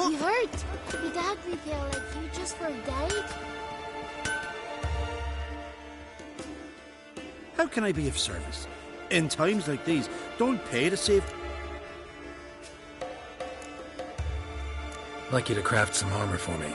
You hurt? Your dad be there like you just for died? How can I be of service? In times like these, don't pay to save. I'd like you to craft some armor for me.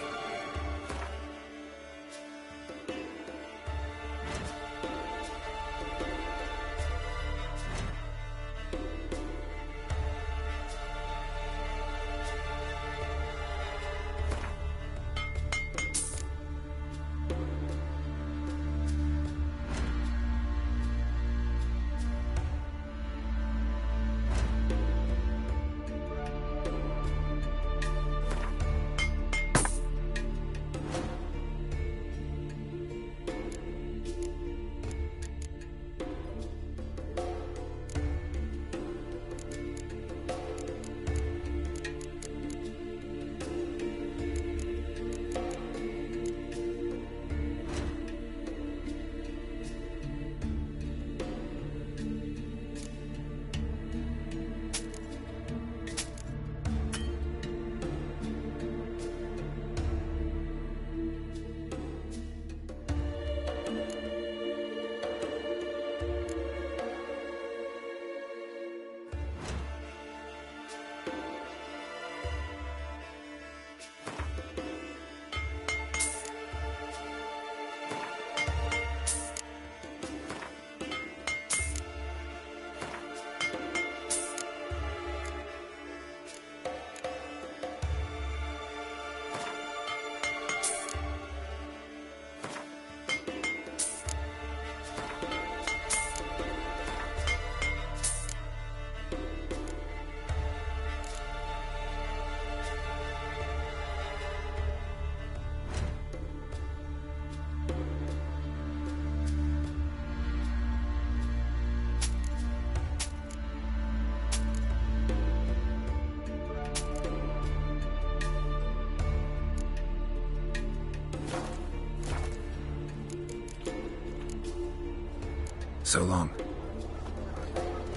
So long.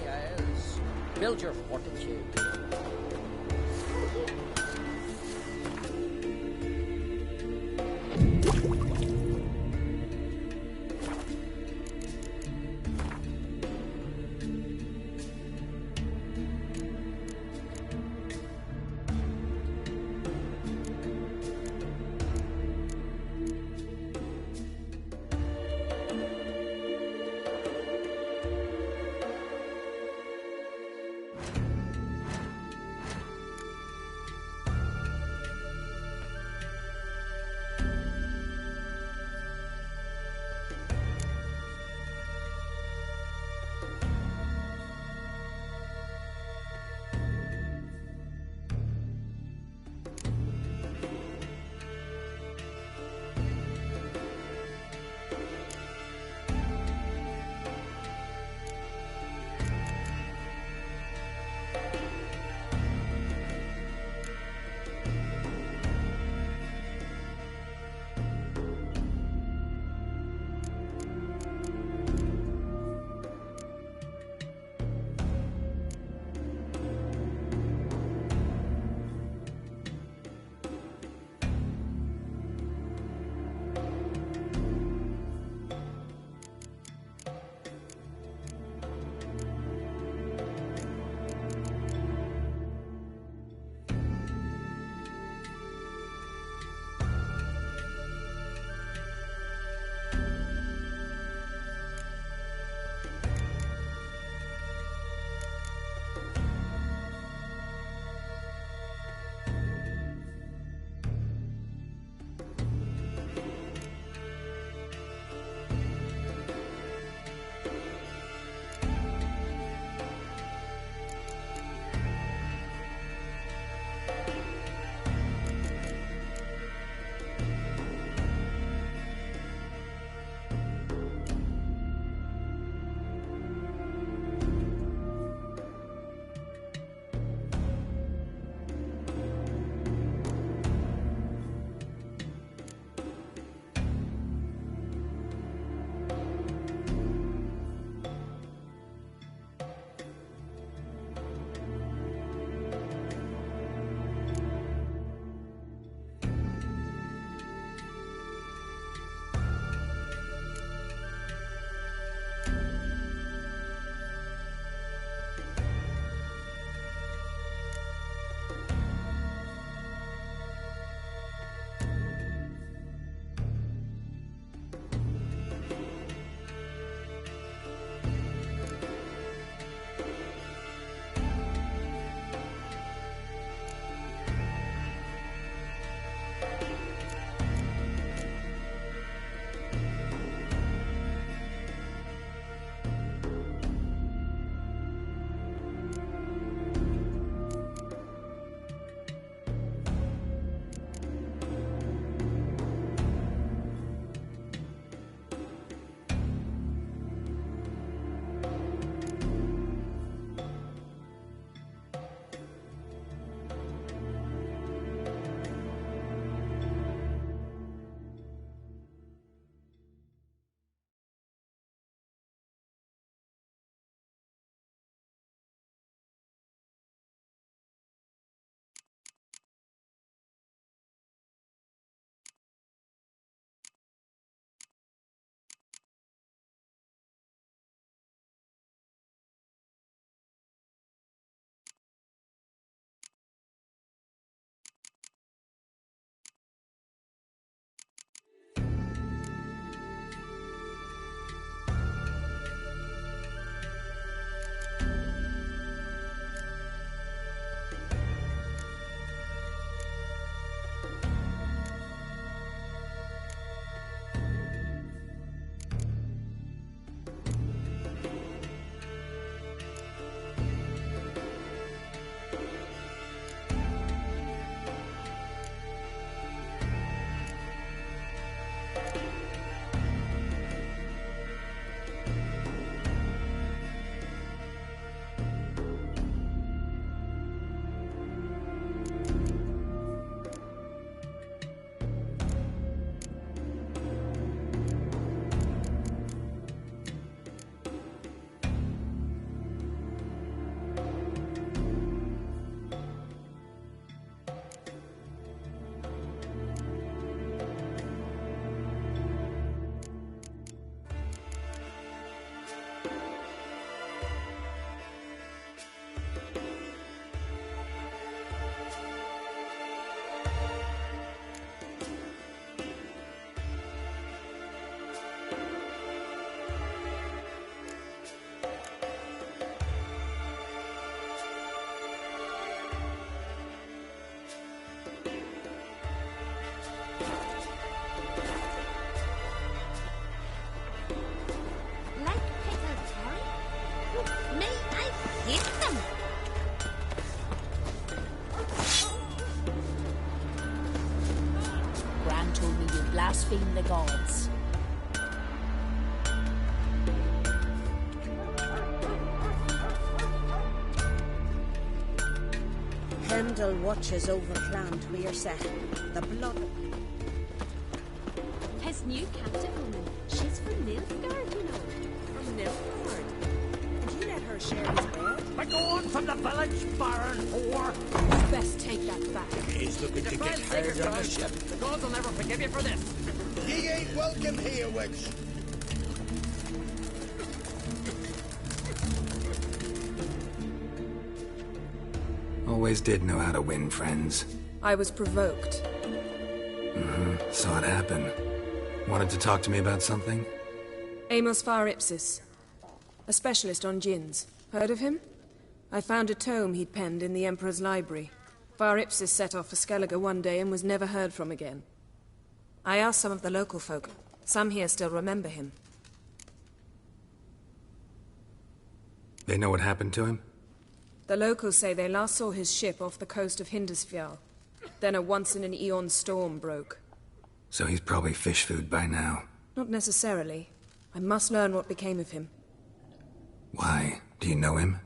Yes. Build your fortitude. gods. Pendle watches over Clan Tweersech. The blood. His new captive woman. She's from Nilfgaard, you know. From Nilfgaard. And you let her share his bed? We're going from the village, Baron whore. You best take that back. He's looking to get hired on the ship. The gods will never forgive you for this. He ain't welcome here, witch. Always did know how to win friends. I was provoked. Saw it happen. Wanted to talk to me about something? Amos Far Ipsis. A specialist on djinns. Heard of him? I found a tome he'd penned in the Emperor's library. Far Ipsis set off for Skellige one day and was never heard from again. I asked some of the local folk. Some here still remember him. They know what happened to him? The locals say they last saw his ship off the coast of Hindisfjall. Then a once-in-an-eon storm broke. So he's probably fish food by now. Not necessarily. I must learn what became of him. Why? Do you know him?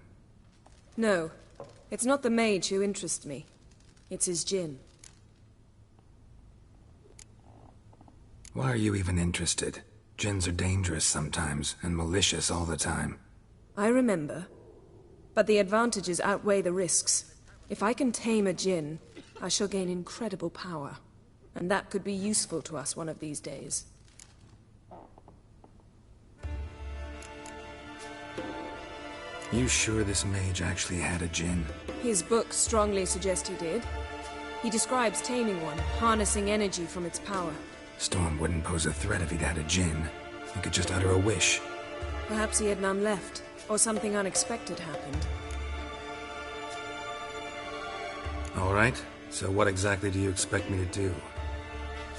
No. It's not the mage who interests me. It's his djinn. Why are you even interested? Djinns are dangerous sometimes, and malicious all the time. I remember. But the advantages outweigh the risks. If I can tame a djinn, I shall gain incredible power. And that could be useful to us one of these days. You sure this mage actually had a djinn? His books strongly suggest he did. He describes taming one, harnessing energy from its power. Storm wouldn't pose a threat if he'd had a djinn. He could just utter a wish. Perhaps he had none left, or something unexpected happened. All right, so what exactly do you expect me to do?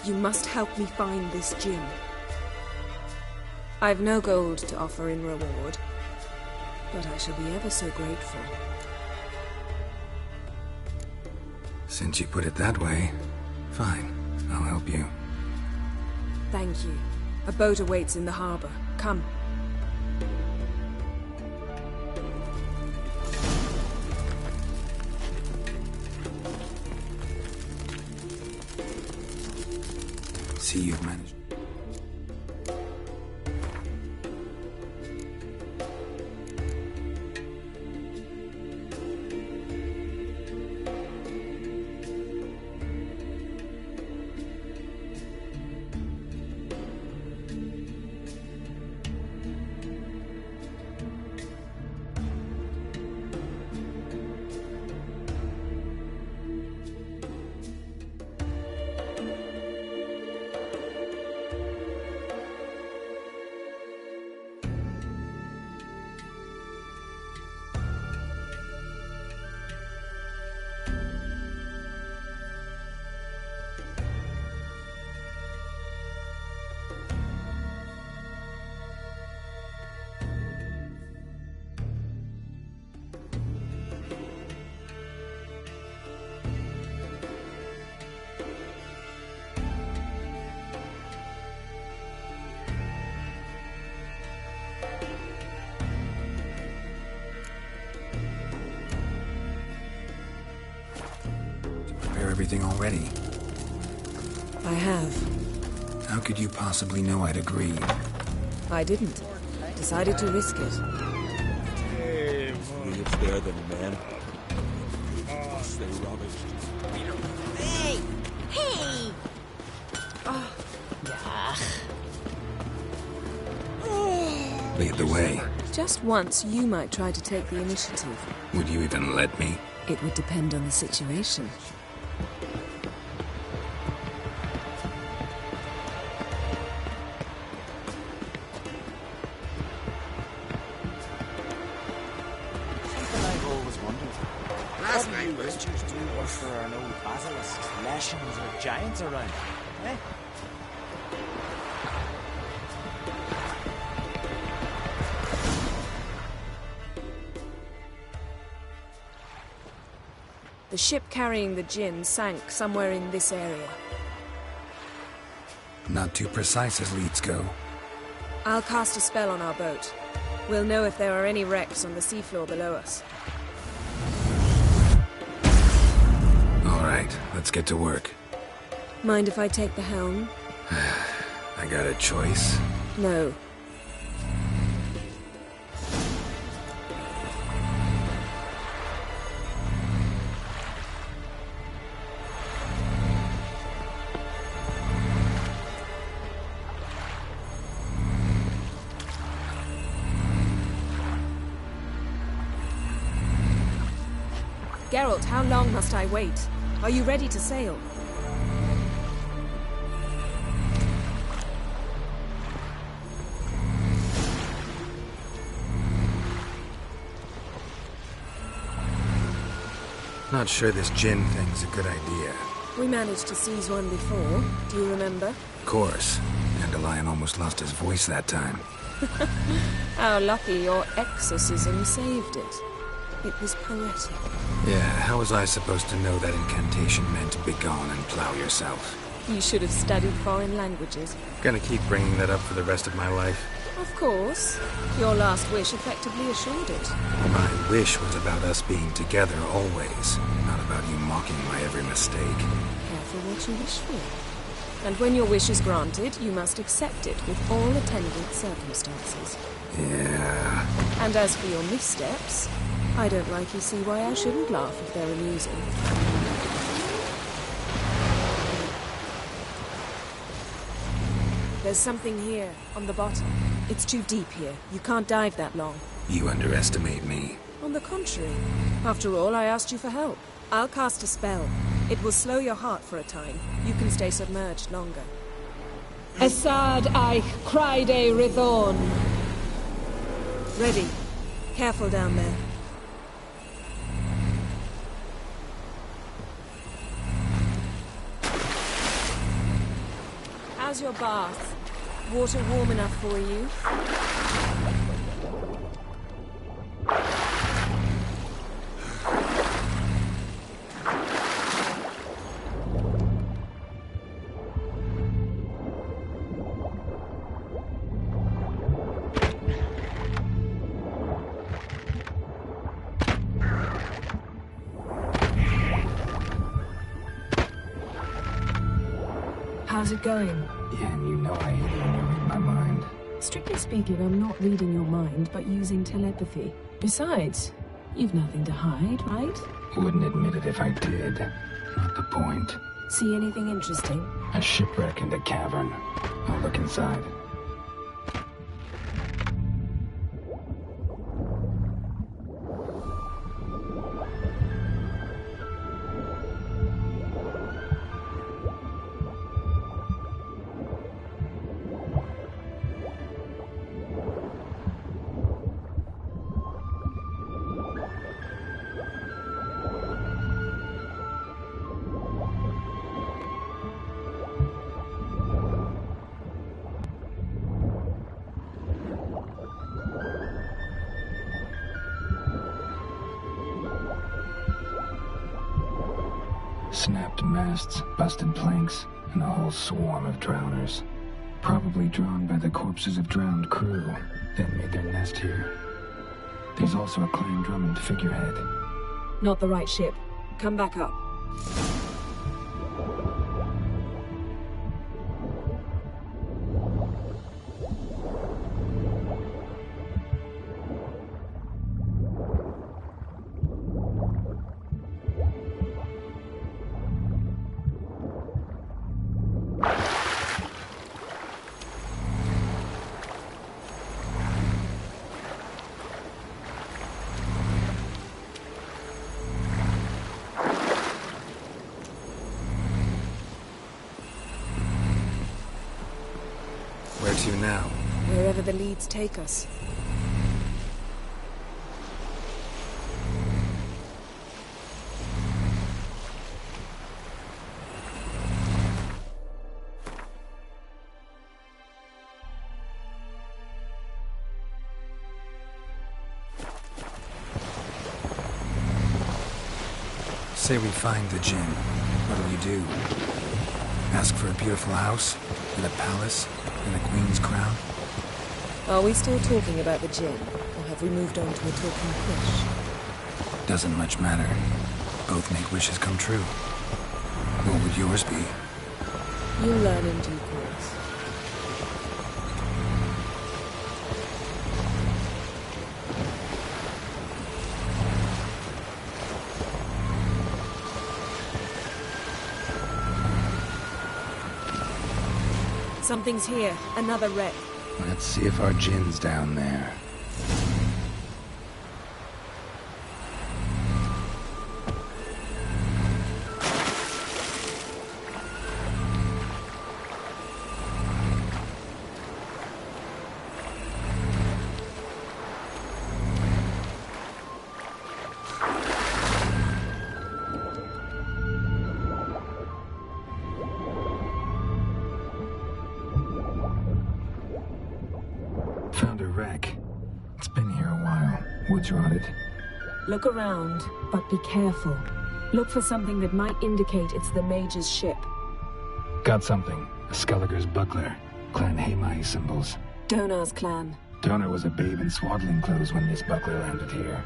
You must help me find this djinn. I've no gold to offer in reward, but I shall be ever so grateful. Since you put it that way, fine, I'll help you. Thank you. A boat awaits in the harbor. Come. See, you've managed. Everything already? I have. How could you possibly know I'd agree? I didn't. Decided to risk it. Hey, it's there than a man. Stay rubbish. Hey! Hey! Lead the way. Just once, you might try to take the initiative. Would you even let me? It would depend on the situation. Last night was just do work for our old basilisks, lashings, or giants around, eh? The ship carrying the djinn sank somewhere in this area. Not too precise as leads go. I'll cast a spell on our boat. We'll know if there are any wrecks on the seafloor below us. All right, let's get to work. Mind if I take the helm? I got a choice. No. Geralt, how long must I wait? Are you ready to sail? Not sure this Jinn thing's a good idea. We managed to seize one before. Do you remember? Of course. Dandelion almost lost his voice that time. How lucky your exorcism saved it. It was poetic. Yeah, how was I supposed to know that incantation meant begone and plow yourself? You should have studied foreign languages. Gonna keep bringing that up for the rest of my life? Of course. Your last wish effectively assured it. My wish was about us being together always, not about you mocking my every mistake. Careful what you wish for. And when your wish is granted, you must accept it with all attendant circumstances. Yeah. And as for your missteps, I don't rightly see why I shouldn't laugh if they're amusing. There's something here, on the bottom. It's too deep here. You can't dive that long. You underestimate me. On the contrary. After all, I asked you for help. I'll cast a spell. It will slow your heart for a time. You can stay submerged longer. Assad Eich Criede Rithorn. Ready. Careful down there. How's your bath? Water warm enough for you? How's it going? Yeah, and you know I hate it when you read my mind. Strictly speaking, I'm not reading your mind, but using telepathy. Besides, you've nothing to hide, right? Wouldn't admit it if I did. Not the point. See anything interesting? A shipwreck in the cavern. I'll look inside. Snapped masts, busted planks, and a whole swarm of drowners. Probably drawn by the corpses of drowned crew, then made their nest here. There's also a Clan Drummond figurehead. Not the right ship. Come back up. Where to now? Wherever the leads take us. Say we find the Jinn. What'll you do? Ask for a beautiful house, and a palace, and a queen's crown. Are we still talking about the djinn, or have we moved on to a talking fish? Doesn't much matter. Both make wishes come true. What would yours be? You'll learn in due course. Something's here. Another wreck. Let's see if our djinn's down there. Found a wreck. It's been here a while. Wood's rotted. Look around, but be careful. Look for something that might indicate it's the Major's ship. Got something. A Skelliger's buckler. Clan Hamai symbols. Donar's clan. Donar was a babe in swaddling clothes when this buckler landed here.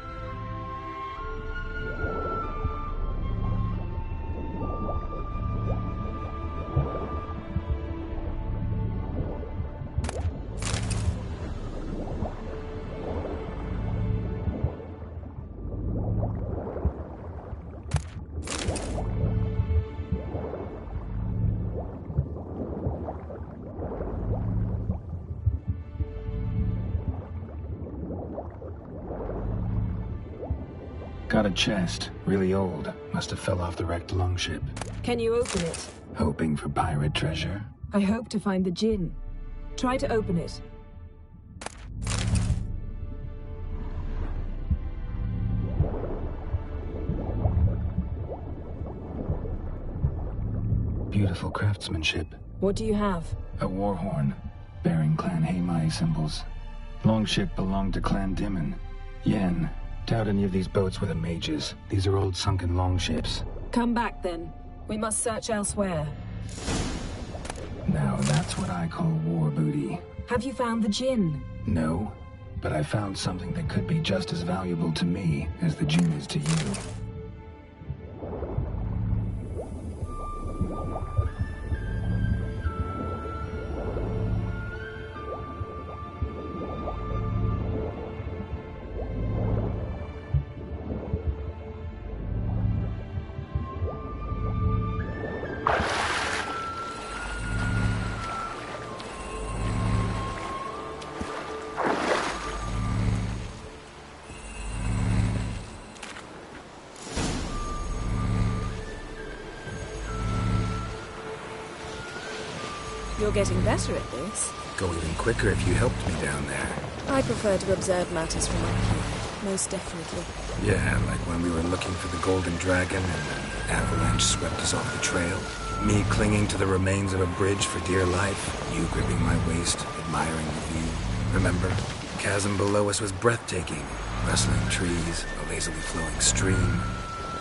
Got a chest. Really old. Must have fell off the wrecked longship. Can you open it? Hoping for pirate treasure? I hope to find the djinn. Try to open it. Beautiful craftsmanship. What do you have? A war horn, bearing Clan Hamai symbols. Longship belonged to Clan Dimon. Yen. Doubt any of these boats were the mages. These are old sunken longships. Come back then. We must search elsewhere. Now that's what I call war booty. Have you found the djinn? No, but I found something that could be just as valuable to me as the djinn is to you. You're getting better at this. Go even quicker if you helped me down there. I prefer to observe matters from up here, most definitely. Yeah, like when we were looking for the Golden Dragon and an avalanche swept us off the trail. Me clinging to the remains of a bridge for dear life. You gripping my waist, admiring the view. Remember? The chasm below us was breathtaking. Rustling trees, a lazily flowing stream.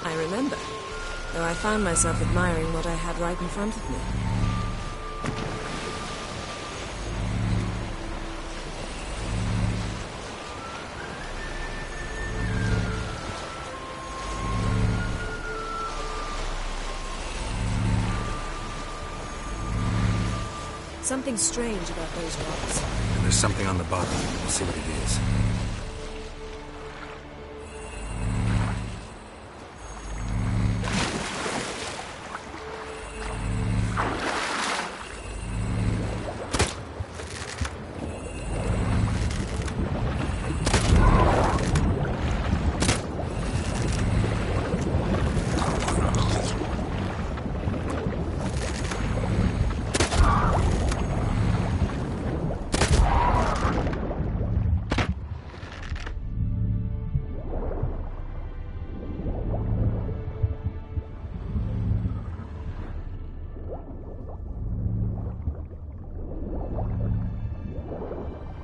I remember, though I found myself admiring what I had right in front of me. Something strange about those rocks. And there's something on the bottom. We'll see what it is.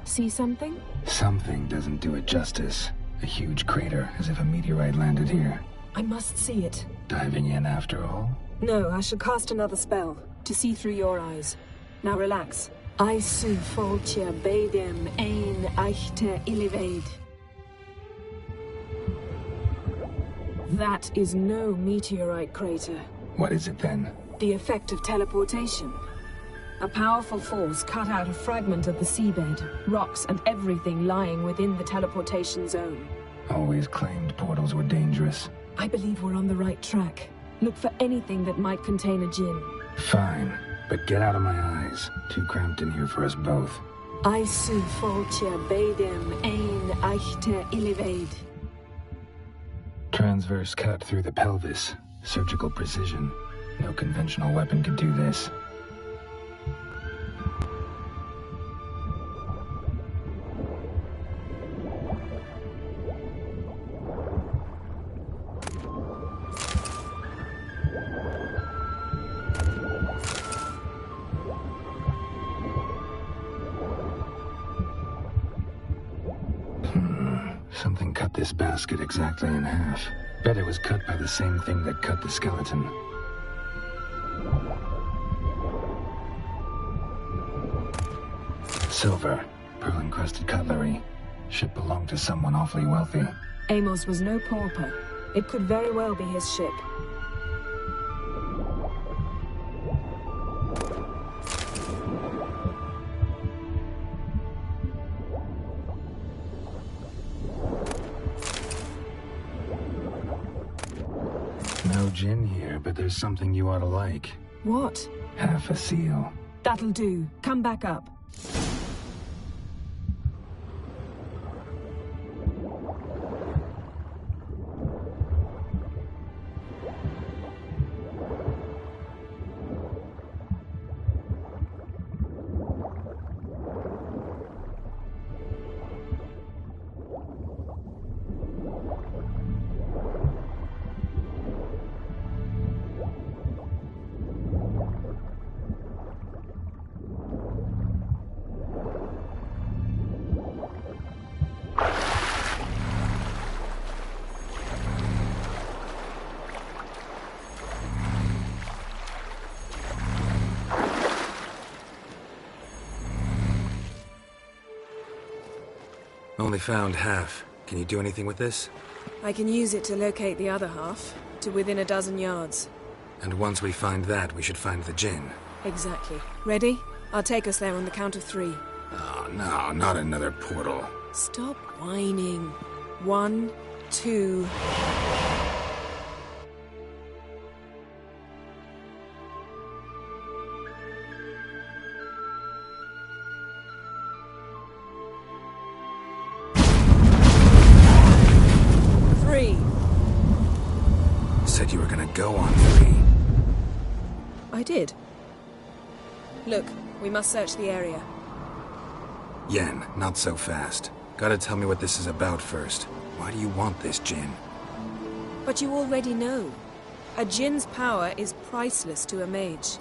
See something? Something doesn't do it justice. A huge crater, as if a meteorite landed here. I must see it. Diving in after all? No, I should cast another spell. to see through your eyes. Now relax. Aisu foltia bedem ein eichte illivaid. That is no meteorite crater. What is it then? The effect of teleportation. A powerful force cut out a fragment of the seabed, rocks and everything lying within the teleportation zone. Always claimed portals were dangerous. I believe we're on the right track. Look for anything that might contain a djinn. Fine, but get out of my eyes. Too cramped in here for us both. Aisu foltia bedem ein eichte illivaid. Transverse cut through the pelvis. Surgical precision. No conventional weapon could do this. Something cut this basket exactly in half. Bet it was cut by the same thing that cut the skeleton. Silver, pearl-encrusted cutlery. Ship belonged to someone awfully wealthy. Amos was no pauper. It could very well be his ship. No gin here, but there's something you ought to like. What? Half a seal. That'll do. Come back up. Only found half. Can you do anything with this? I can use it to locate the other half, to within a dozen yards. And once we find that, we should find the gin. Exactly. Ready? I'll take us there on the count of 3. Oh, no, not another portal. Stop whining. 1, 2... Said you were gonna go on 3. I did. Look, we must search the area. Yen, not so fast. Gotta tell me what this is about first. Why do you want this gin? But you already know. A djinn's power is priceless to a mage.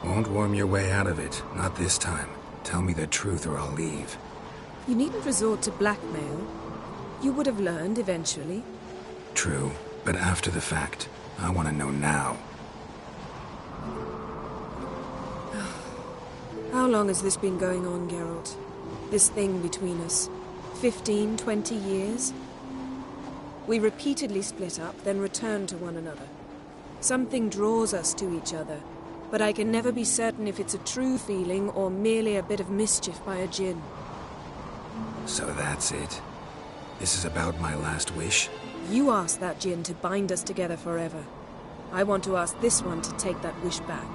Won't worm your way out of it. Not this time. Tell me the truth or I'll leave. You needn't resort to blackmail. You would have learned eventually. True, but after the fact. I want to know now. How long has this been going on, Geralt? This thing between us? 15, 20 years? We repeatedly split up, then returned to one another. Something draws us to each other, but I can never be certain if it's a true feeling or merely a bit of mischief by a djinn. So that's it. This is about my last wish? You asked that djinn to bind us together forever. I want to ask this one to take that wish back.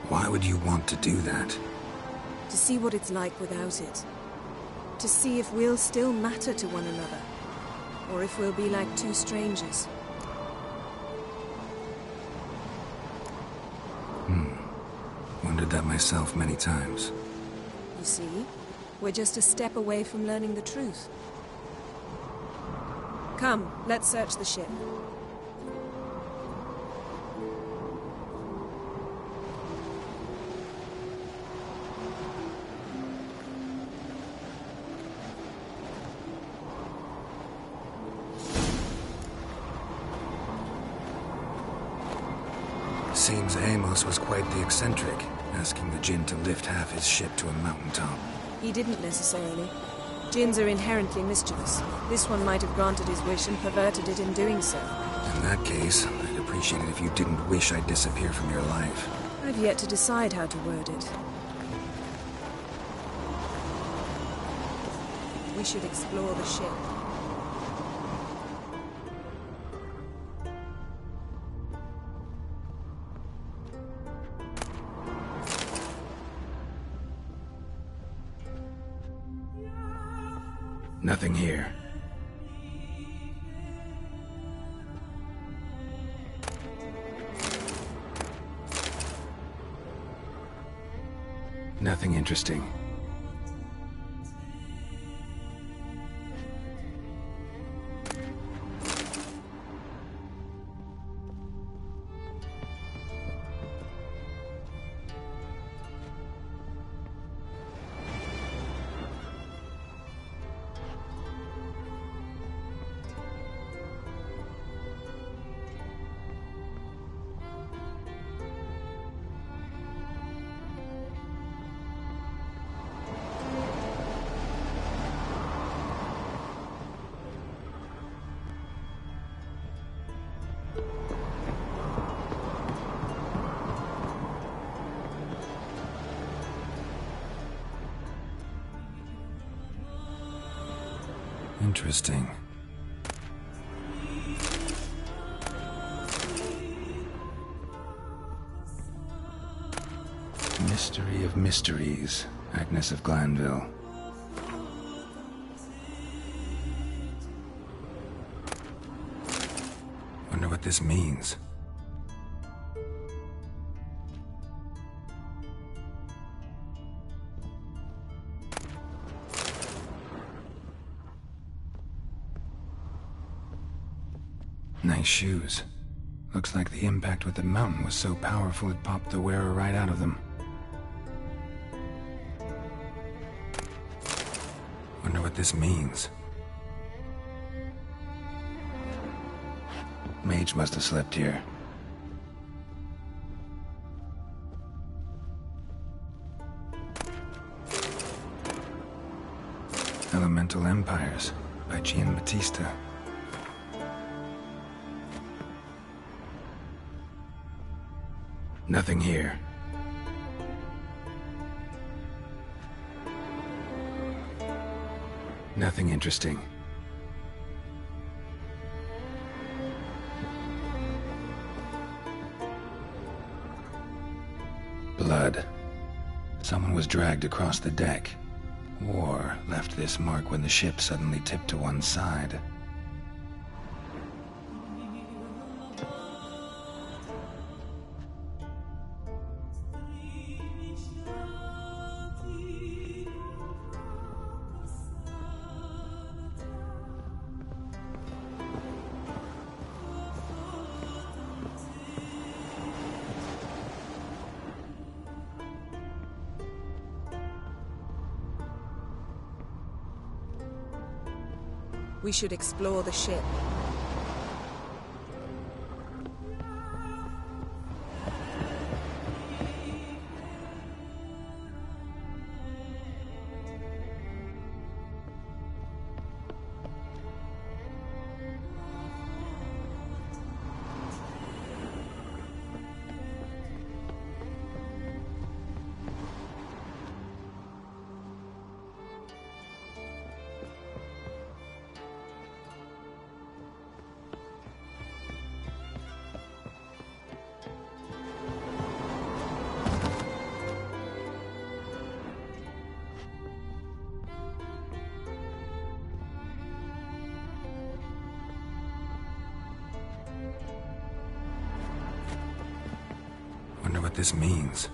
Why would you want to do that? To see what it's like without it. To see if we'll still matter to one another. Or if we'll be like two strangers. Wondered that myself many times. You see, we're just a step away from learning the truth. Come, let's search the ship. Seems Amos was quite the eccentric, asking the Jinn to lift half his ship to a mountaintop. He didn't necessarily. Jinns are inherently mischievous. This one might have granted his wish and perverted it in doing so. In that case, I'd appreciate it if you didn't wish I'd disappear from your life. I've yet to decide how to word it. We should explore the ship. Nothing here. Nothing interesting. Interesting. Mystery of mysteries, Agnes of Glanville. Wonder what this means. Nice shoes. Looks like the impact with the mountain was so powerful it popped the wearer right out of them. Wonder what this means. Mage must have slept here. Elemental Empires by Giambattista. Nothing here. Nothing interesting. Blood. Someone was dragged across the deck. Or left this mark when the ship suddenly tipped to one side. We should explore the ship. Wonder what this means.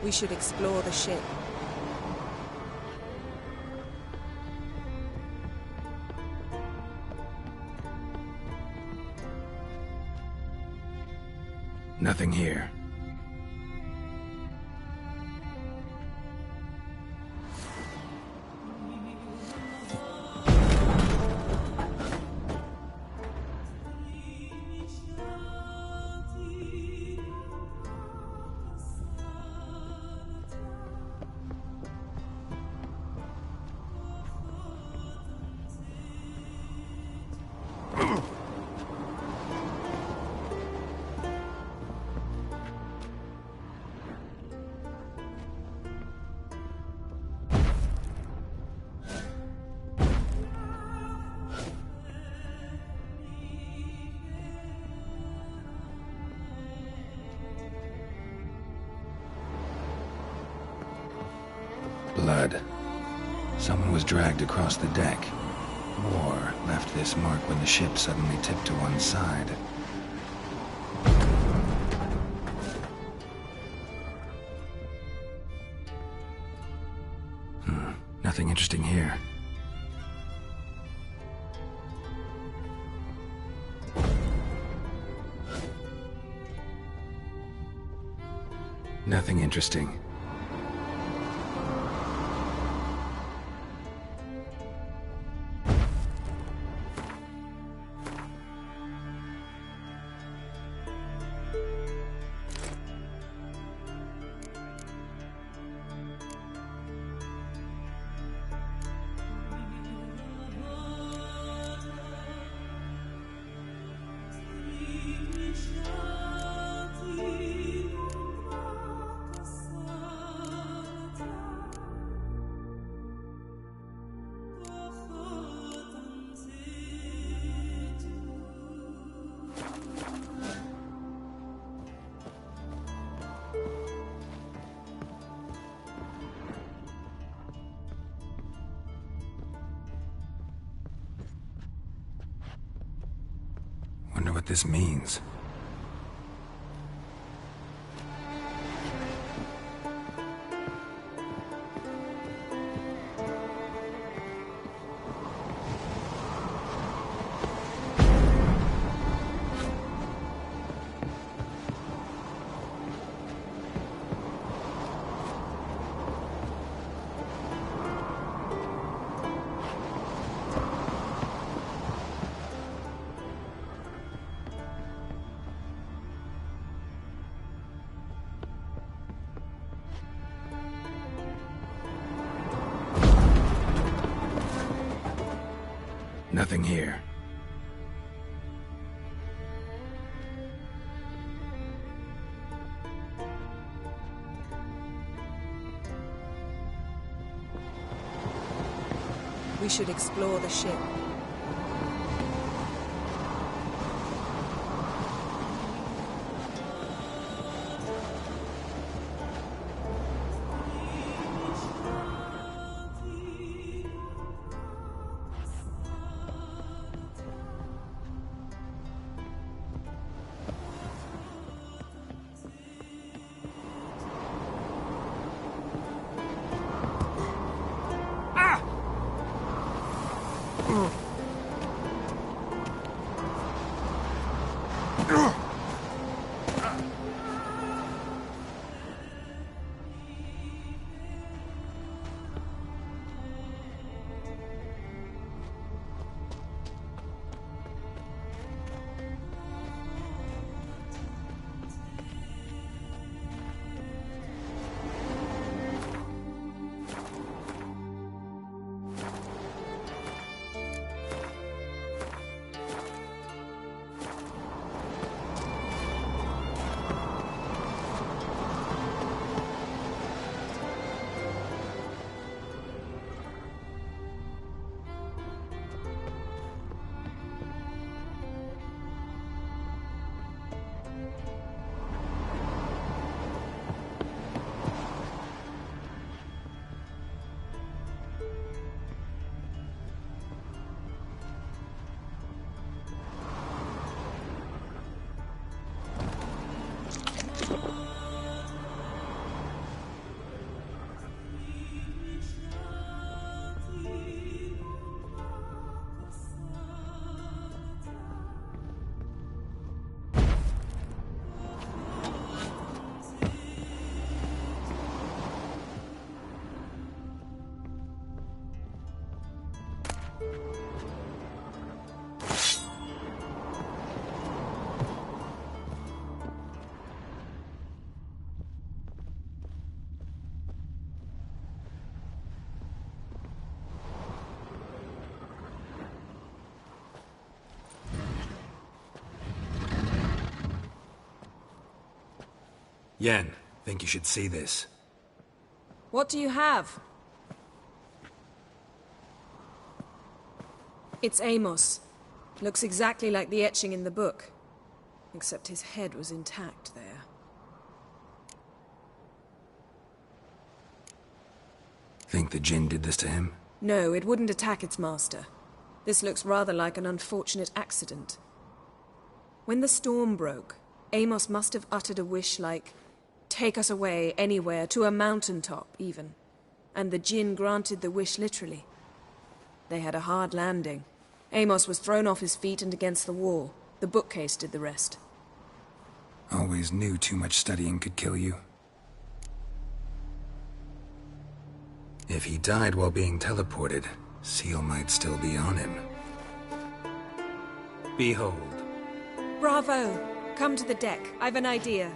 We should explore the ship. Nothing here. Blood. Someone was dragged across the deck. War left this mark when the ship suddenly tipped to one side. Nothing interesting here. Nothing interesting. Wonder what this means. Nothing here. We should explore the ship. Ah! Yen, think you should see this. What do you have? It's Amos. Looks exactly like the etching in the book. Except his head was intact there. Think the Jinn did this to him? No, it wouldn't attack its master. This looks rather like an unfortunate accident. When the storm broke, Amos must have uttered a wish like, "Take us away, anywhere, to a mountaintop, even." And the Jinn granted the wish literally. They had a hard landing. Amos was thrown off his feet and against the wall. The bookcase did the rest. Always knew too much studying could kill you. If he died while being teleported, Seal might still be on him. Behold. Bravo! Come to the deck. I've an idea.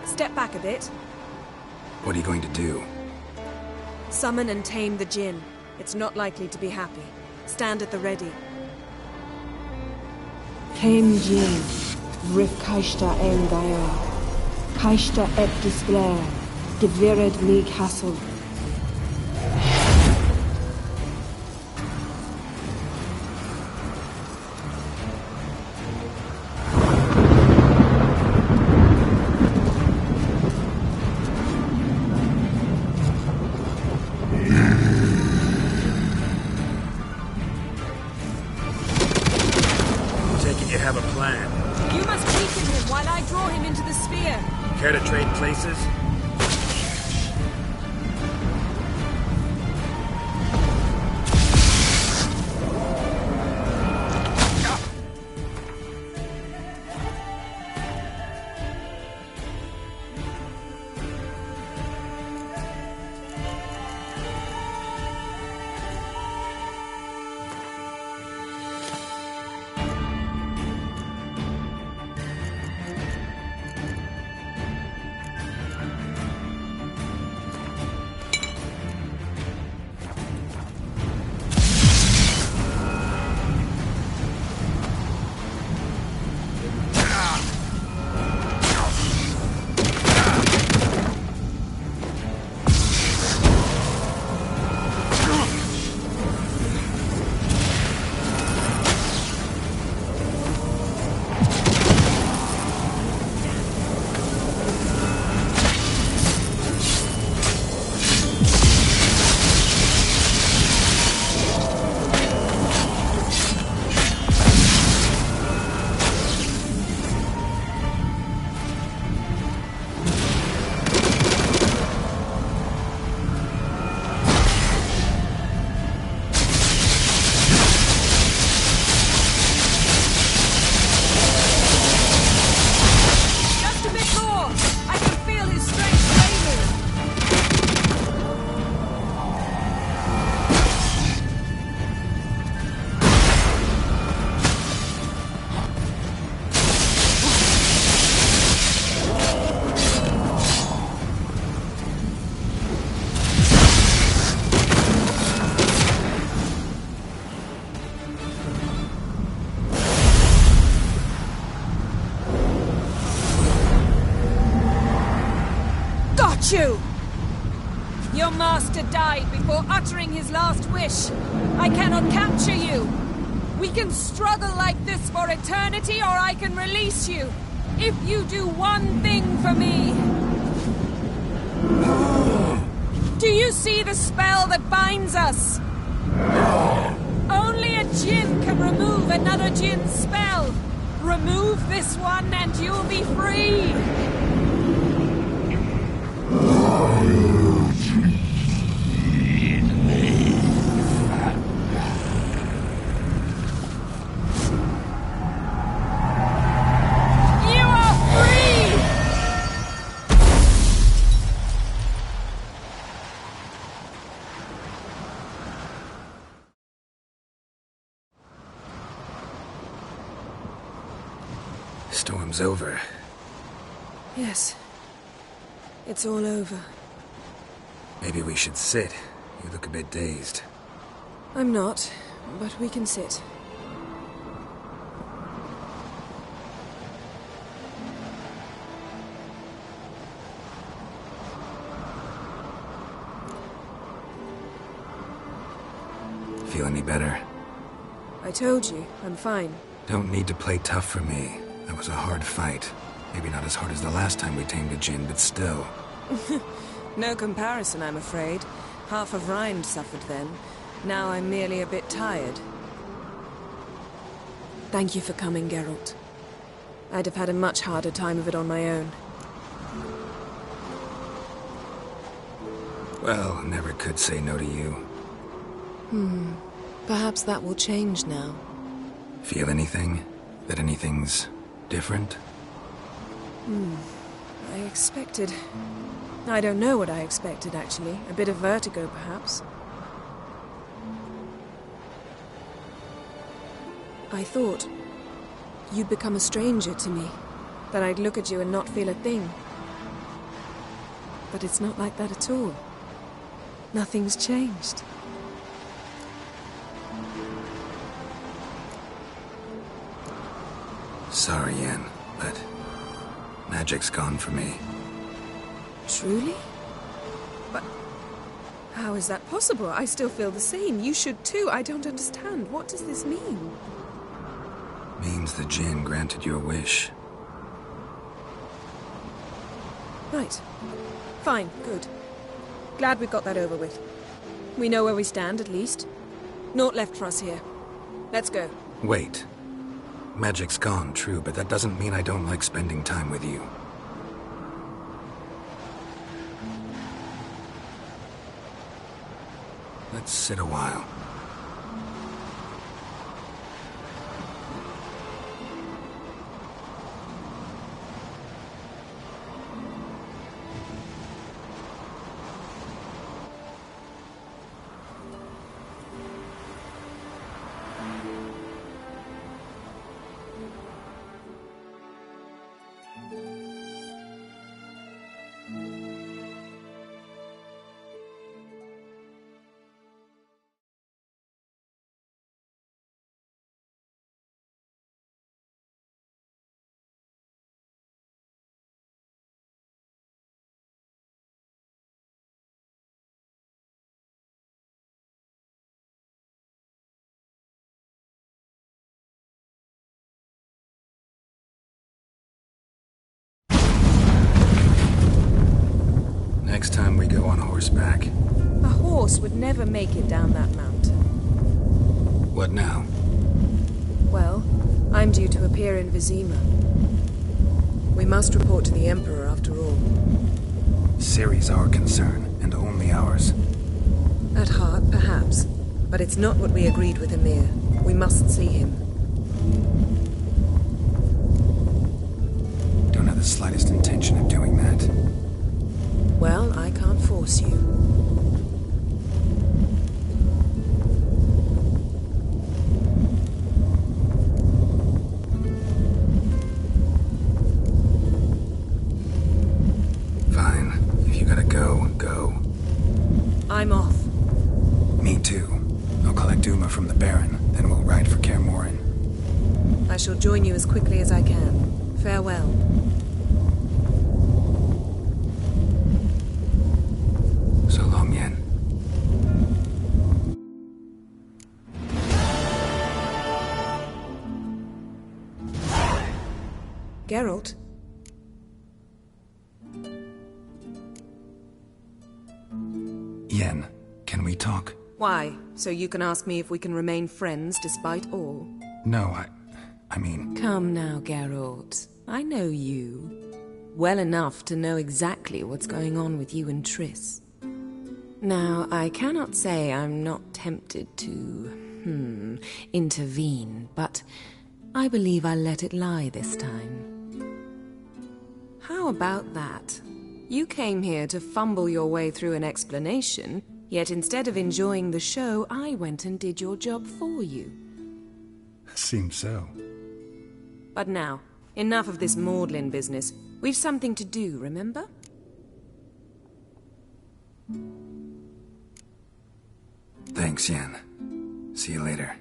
Step back a bit. What are you going to do? Summon and tame the Jinn. It's not likely to be happy. Stand at the ready. Came Jin, Rif Kaishta en Gaia, Kaishta et Displair, Gevired me Castle. You have a plan. You must weaken him while I draw him into the sphere. Care to trade places? You! Your master died before uttering his last wish. I cannot capture you. We can struggle like this for eternity, or I can release you. If you do one thing for me. Do you see the spell that binds us? Only a Jinn can remove another Jinn's spell. Remove this one and you'll be free. Storm's over. Yes. It's all over. Maybe we should sit. You look a bit dazed. I'm not, but we can sit. Feel any better? I told you, I'm fine. Don't need to play tough for me. That was a hard fight. Maybe not as hard as the last time we tamed a djinn, but still. No comparison, I'm afraid. Half of Rind suffered then. Now I'm merely a bit tired. Thank you for coming, Geralt. I'd have had a much harder time of it on my own. Well, never could say no to you. Perhaps that will change now. Feel anything? That anything's different? I expected... I don't know what I expected, actually. A bit of vertigo, perhaps. I thought you'd become a stranger to me. That I'd look at you and not feel a thing. But it's not like that at all. Nothing's changed. Sorry, Yen, but magic's gone for me. Truly? But how is that possible? I still feel the same. You should too. I don't understand. What does this mean? Means the djinn granted your wish. Right. Fine. Good. Glad we've got that over with. We know where we stand, at least. Naught left for us here. Let's go. Wait. Magic's gone, true, but that doesn't mean I don't like spending time with you. Let's sit a while. Next time we go on horseback. A horse would never make it down that mountain. What now? Well, I'm due to appear in Vizima. We must report to the Emperor after all. Ciri's our concern, and only ours. At heart, perhaps. But it's not what we agreed with Emir. We must see him. Don't have the slightest intention of doing that. Well, I can't force you. Fine. If you gotta go, go. I'm off. Me too. I'll collect Uma from the Baron, then we'll ride for Kaer Morhen. I shall join you as quickly as I can. Farewell. So long, Yen. Geralt? Yen, can we talk? Why? So you can ask me if we can remain friends despite all? No, I mean... Come now, Geralt. I know you. Well enough to know exactly what's going on with you and Triss. Now, I cannot say I'm not tempted to, intervene, but I believe I'll let it lie this time. How about that? You came here to fumble your way through an explanation, yet instead of enjoying the show, I went and did your job for you. Seems so. But now, Enough of this maudlin business. We've something to do, remember? Thanks, Yen. See you later.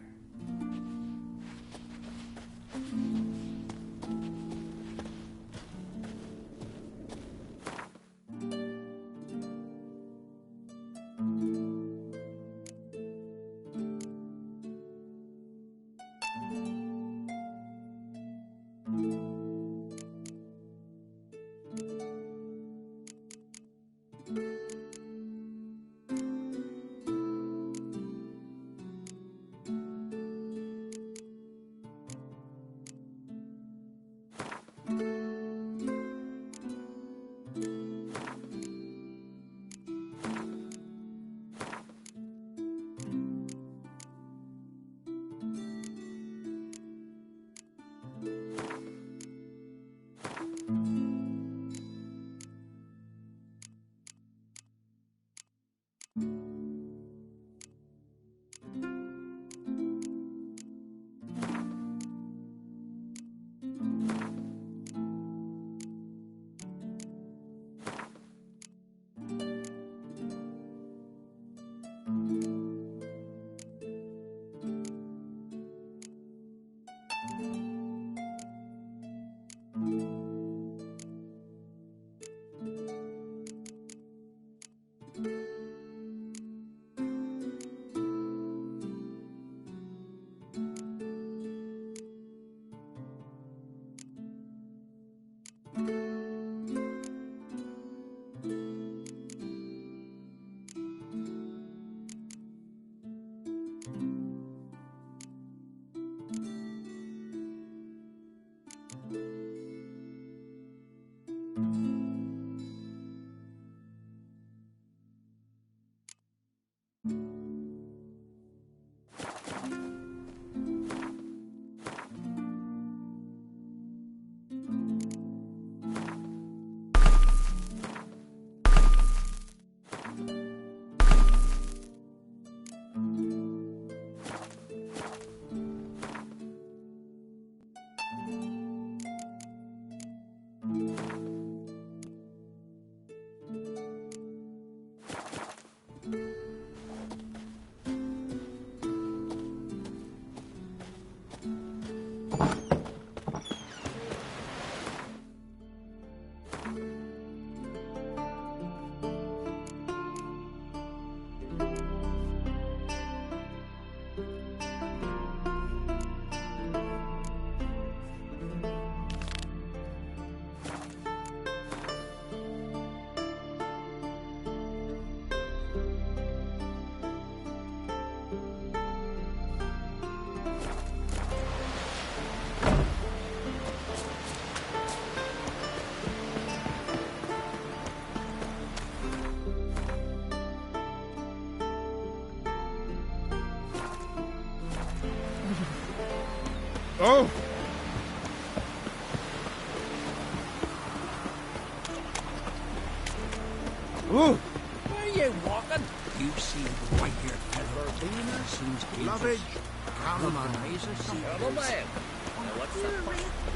Oh! Ooh! Where are you walking? You see the white-haired peddler cleaner seems to be Lovage! Calamine! eyes or something. Calamine? Now what's that?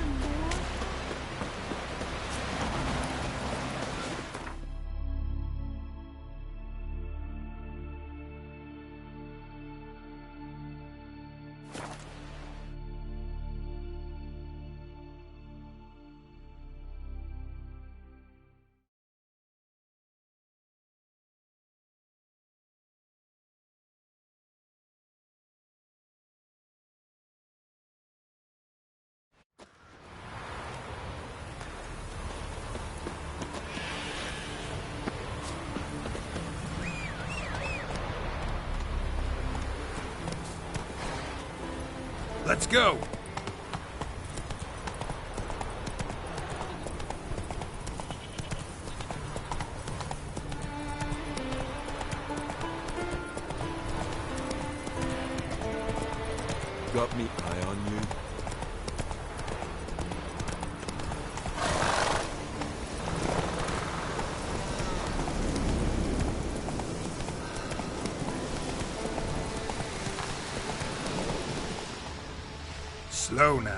Let's go! Got me eye on you. Slow now.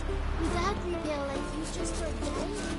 Would that be their like you just for a day?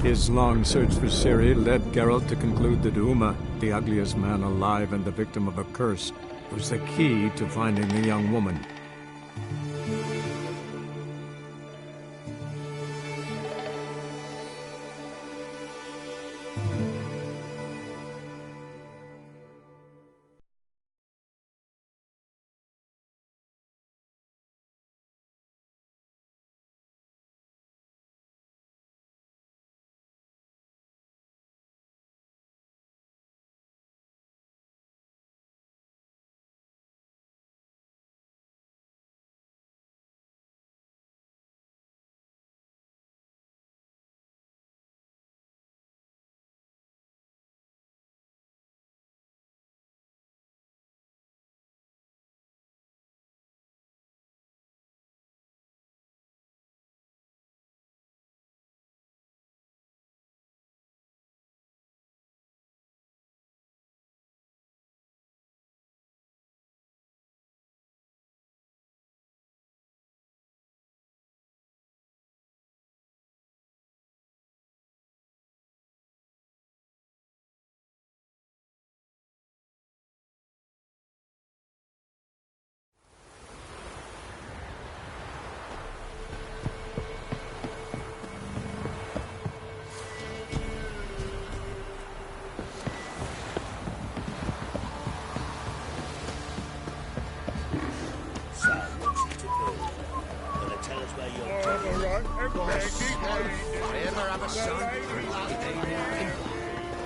His long search for Ciri led Geralt to conclude that Uma, the ugliest man alive and the victim of a curse, was the key to finding the young woman.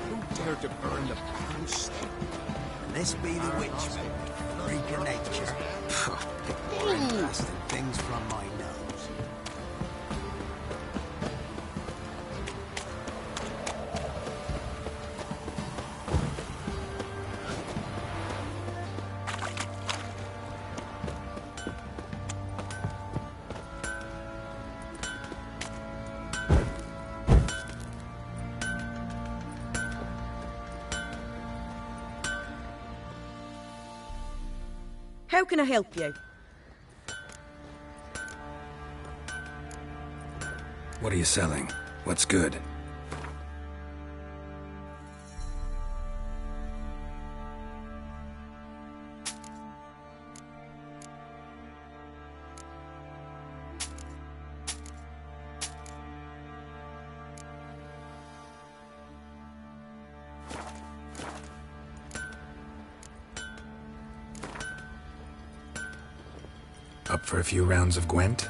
Who dared to burn the pond stone? Can this be the witch? freak of nature. Pick more interesting things from my nose. How can I help you? What are you selling? What's good? Up for a few rounds of Gwent?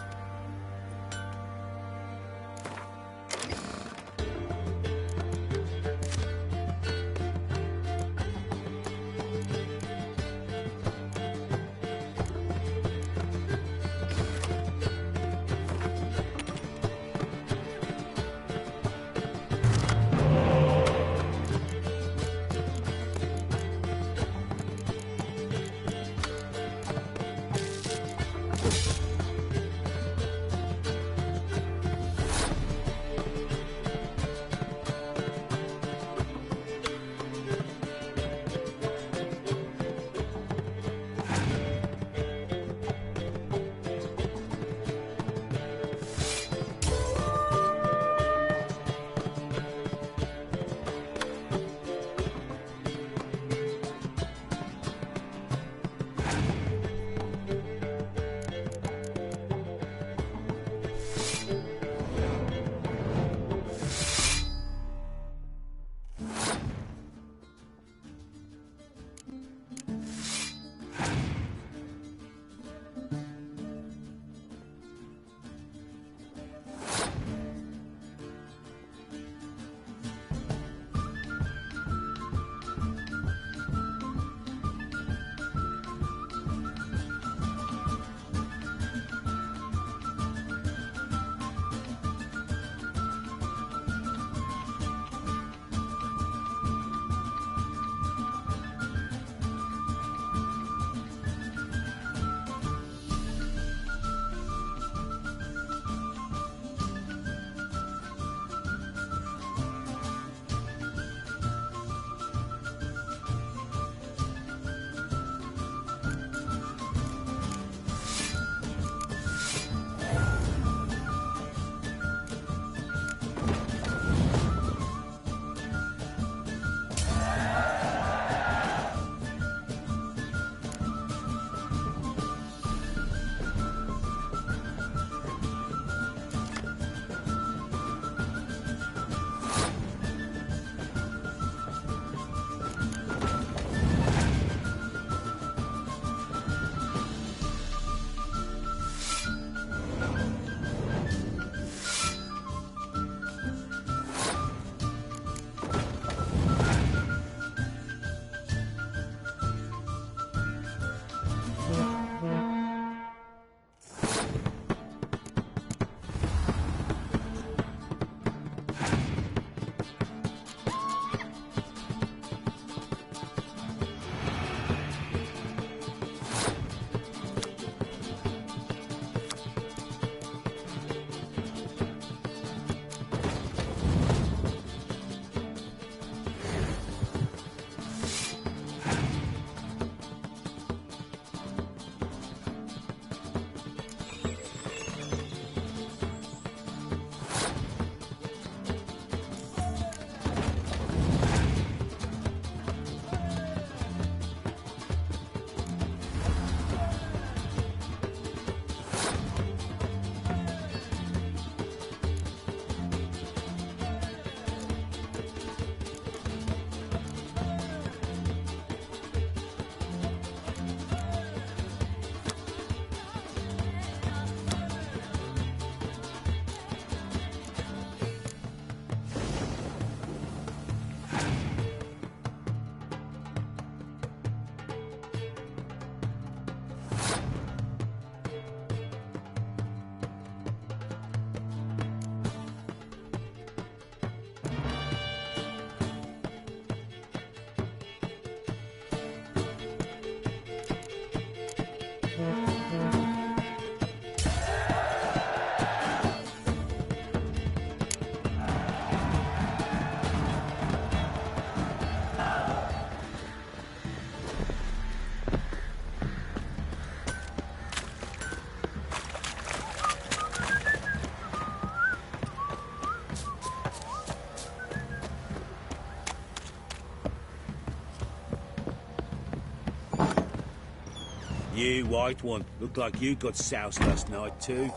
You white one. Looked like you got soused last night, too.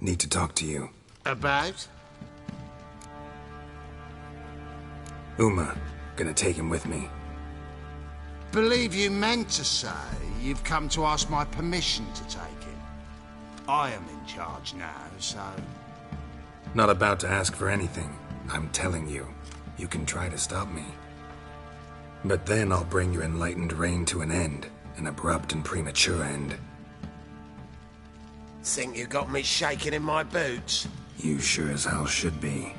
Need to talk to you. About? Uma. Gonna take him with me. Believe you meant to say you've come to ask my permission to take him. I am in charge now, so... Not about to ask for anything. I'm telling you. You can try to stop me. But then I'll bring your enlightened reign to an end. An abrupt and premature end. Think you got me shaking in my boots? You sure as hell should be.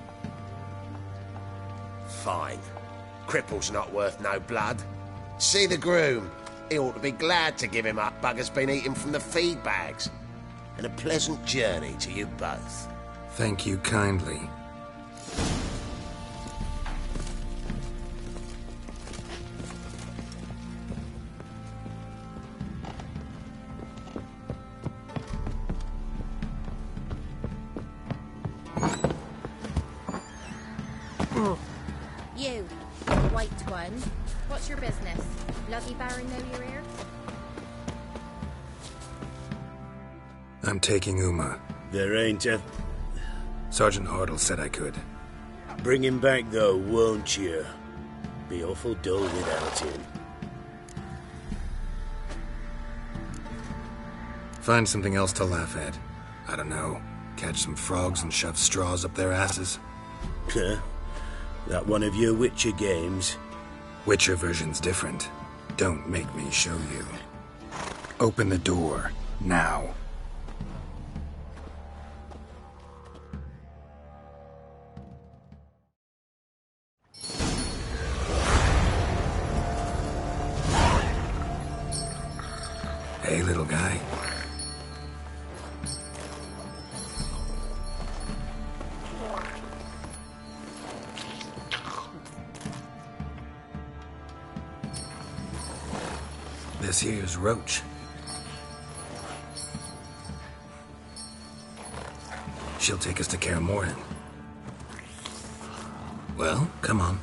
Fine. Cripple's not worth no blood. See the groom. He ought to be glad to give him up. Bugger's been eating from the feed bags. And a pleasant journey to you both. Thank you kindly. You, white one. What's your business? Bloody Baron know you're here? I'm taking Uma. There ain't a... Sergeant Hartle said I could. Bring him back, though, won't you? Be awful dull without him. Find something else to laugh at. I don't know. Catch some frogs and shove straws up their asses. Huh? That one of your Witcher games? Witcher version's different. Don't make me show you. Open the door. Now. Hey, little guy. This here's Roach. She'll take us to Kaer Morhen. Well, come on.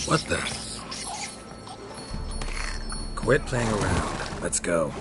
What the? Quit playing around. Let's go.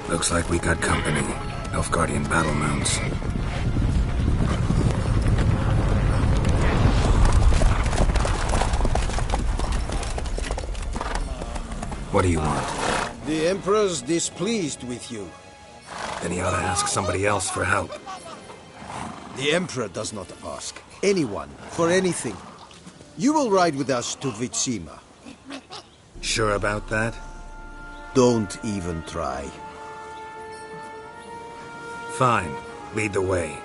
Looks like we got company. Nilfgaardian battle mounts. What do you want? The Emperor's displeased with you. Then he ought to ask somebody else for help. The Emperor does not ask anyone for anything. You will ride with us to Vitsima. Sure about that? Don't even try. Fine. Lead the way.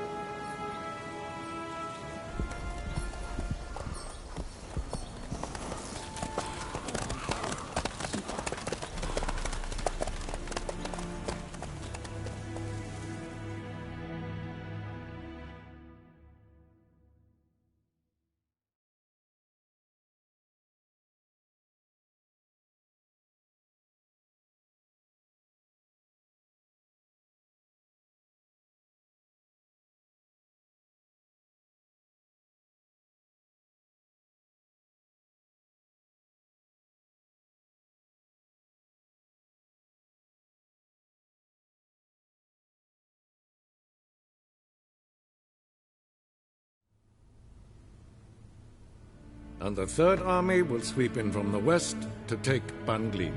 and the Third Army will sweep in from the west to take Banglin.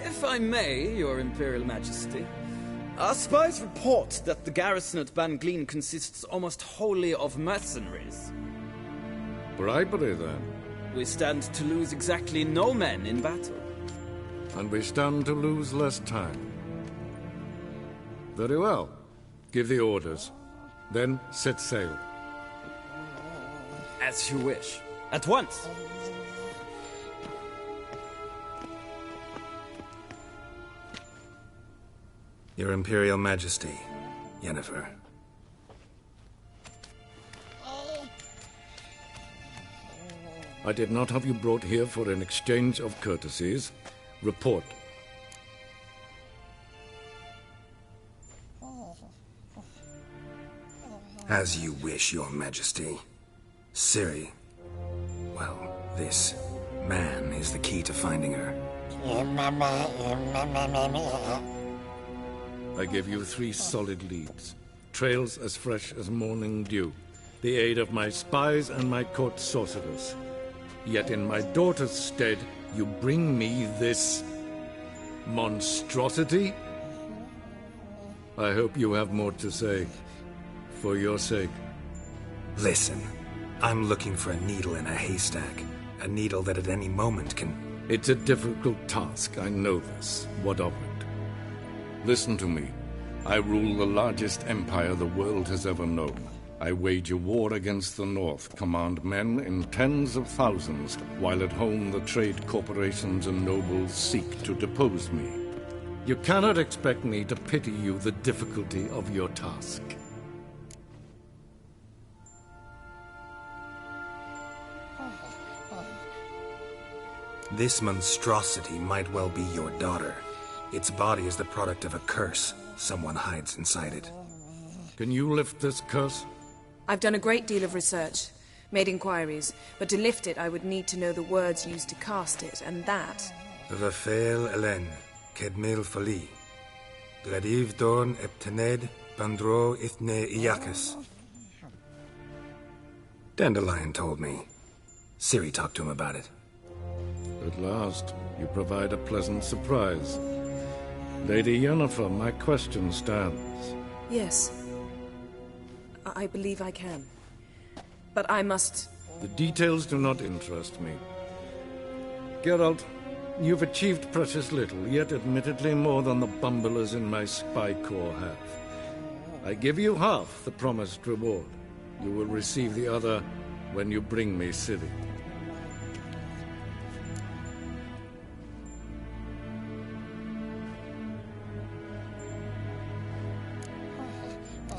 If I may, Your Imperial Majesty, our spies report that the garrison at Banglin consists almost wholly of mercenaries. Bribery, then. We stand to lose exactly no men in battle. And we stand to lose less time. Very well. Give the orders. Then set sail. As you wish. At once! Your Imperial Majesty, Yennefer. I did not have you brought here for an exchange of courtesies. Report. As you wish, Your Majesty. Ciri. Well, this man is the key to finding her. I give you 3 solid leads. Trails as fresh as morning dew. The aid of my spies and my court sorcerers. Yet in my daughter's stead, you bring me this monstrosity? I hope you have more to say. For your sake. Listen, I'm looking for a needle in a haystack. A needle that at any moment can... It's a difficult task, I know this. What of it? Listen to me. I rule the largest empire the world has ever known. I wage a war against the North, command men in tens of thousands, while at home the trade corporations and nobles seek to depose me. You cannot expect me to pity you the difficulty of your task. This monstrosity might well be your daughter. Its body is the product of a curse. Someone hides inside it. Can you lift this curse? I've done a great deal of research, made inquiries, but to lift it I would need to know the words used to cast it, and that... Vafel Elen, Kedmil Fali, Gladiv Dorn Eptened, Bandro Ithne Iacus. Dandelion told me. Ciri talked to him about it. At last, you provide a pleasant surprise. Lady Yennefer, my question stands. Yes. I believe I can. But I must... The details do not interest me. Geralt, you've achieved precious little, yet admittedly more than the bumblers in my spy corps have. I give you half the promised reward. You will receive the other when you bring me Ciri.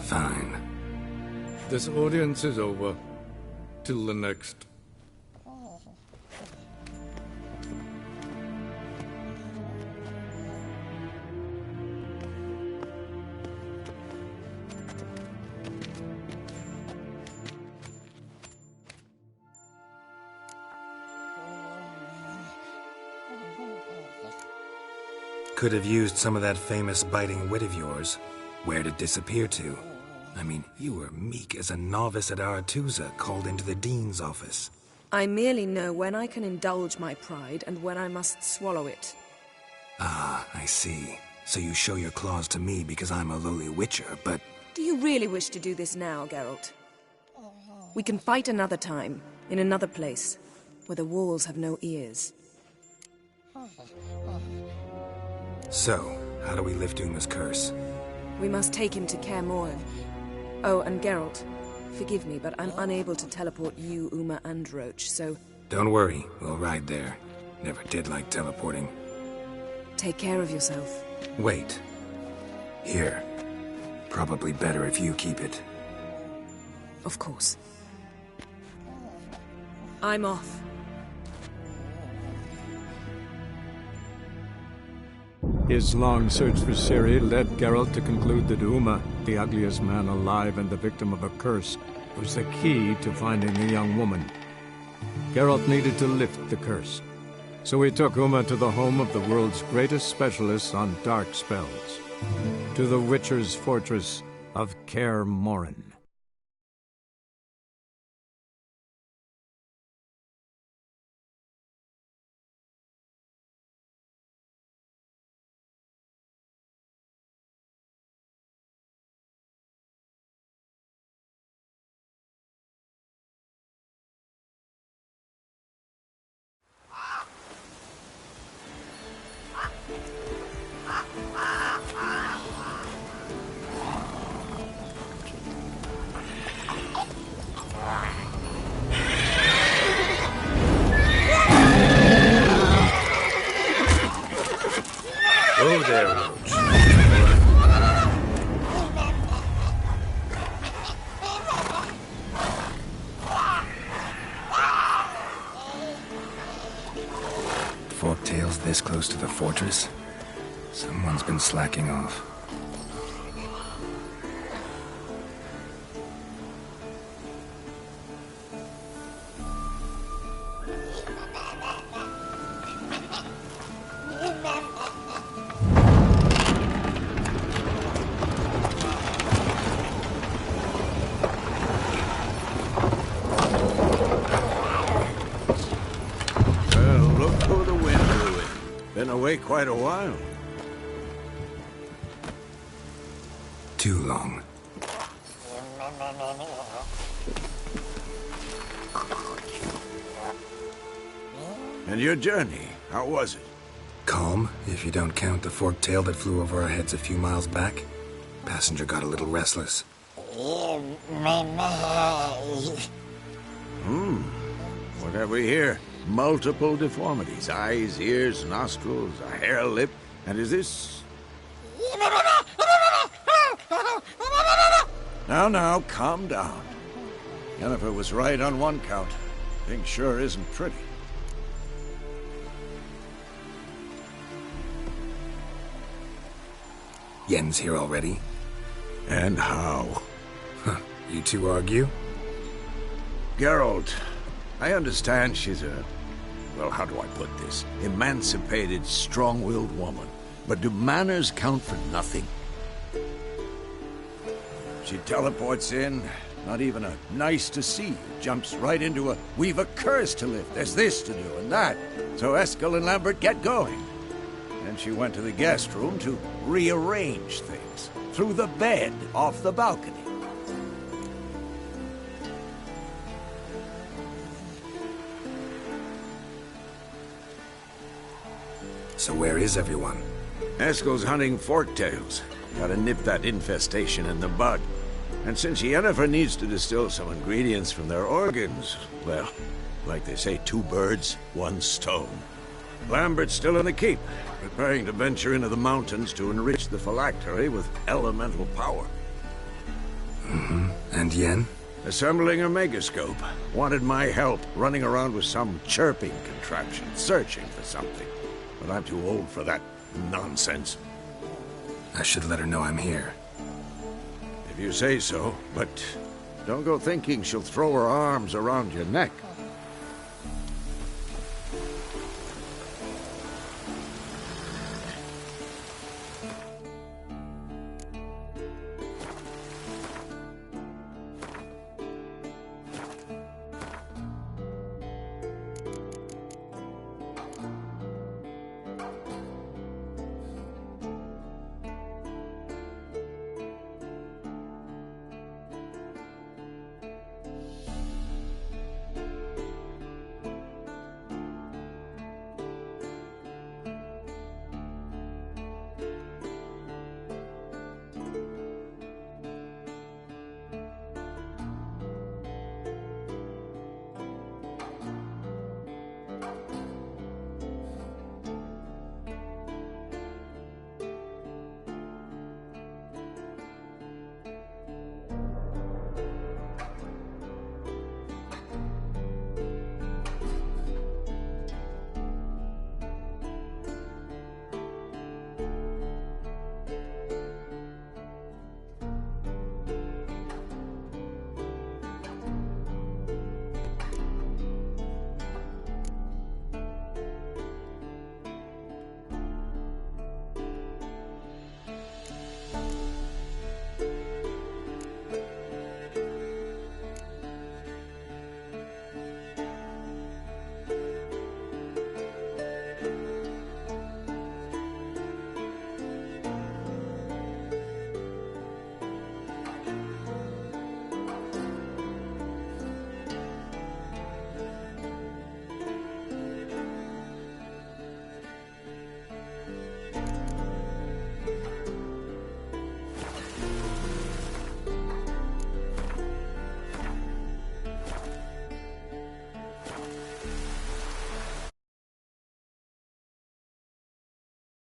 Fine. This audience is over. Till the next. Could have used some of that famous biting wit of yours. Where'd it disappear to? I mean, you were meek as a novice at Aretusa, called into the Dean's office. I merely know when I can indulge my pride and when I must swallow it. Ah, I see. So you show your claws to me because I'm a lowly witcher, but... Do you really wish to do this now, Geralt? We can fight another time, in another place, where the walls have no ears. So, how do we lift Uma's curse? We must take him to Kaer Morhen. Oh, and Geralt, forgive me, but I'm unable to teleport you, Uma, and Roach, so... Don't worry, we'll ride there. Never did like teleporting. Take care of yourself. Wait. Here. Probably better if you keep it. Of course. I'm off. His long search for Ciri led Geralt to conclude that Uma, the ugliest man alive and the victim of a curse, was the key to finding the young woman. Geralt needed to lift the curse, so he took Uma to the home of the world's greatest specialists on dark spells, to the Witcher's fortress of Kaer Morhen. quite a while. Too long. And your journey, how was it? Calm, if you don't count the forked tail that flew over our heads a few miles back. Passenger got a little restless. What have we here? Multiple deformities. Eyes, ears, nostrils, a hair lip. And is this... Now, calm down. Jennifer was right on one count. Thing sure isn't pretty. Yen's here already? And how? You two argue? Geralt, I understand she's a... well, how do I put this? Emancipated, strong-willed woman. But do manners count for nothing? She teleports in, not even a nice to see you, jumps right into a we've a curse to lift, there's this to do and that. So Eskel and Lambert get going. And she went to the guest room to rearrange things. Through the bed, off the balcony. So where is everyone? Eskel's hunting forktails. Gotta nip that infestation in the bud. And since Yennefer needs to distill some ingredients from their organs, well, like they say, 2 birds, 1 stone. Lambert's still in the keep, preparing to venture into the mountains to enrich the phylactery with elemental power. And Yen? Assembling a megascope. Wanted my help running around with some chirping contraption, searching for something. But I'm too old for that nonsense. I should let her know I'm here. If you say so, but don't go thinking she'll throw her arms around your neck.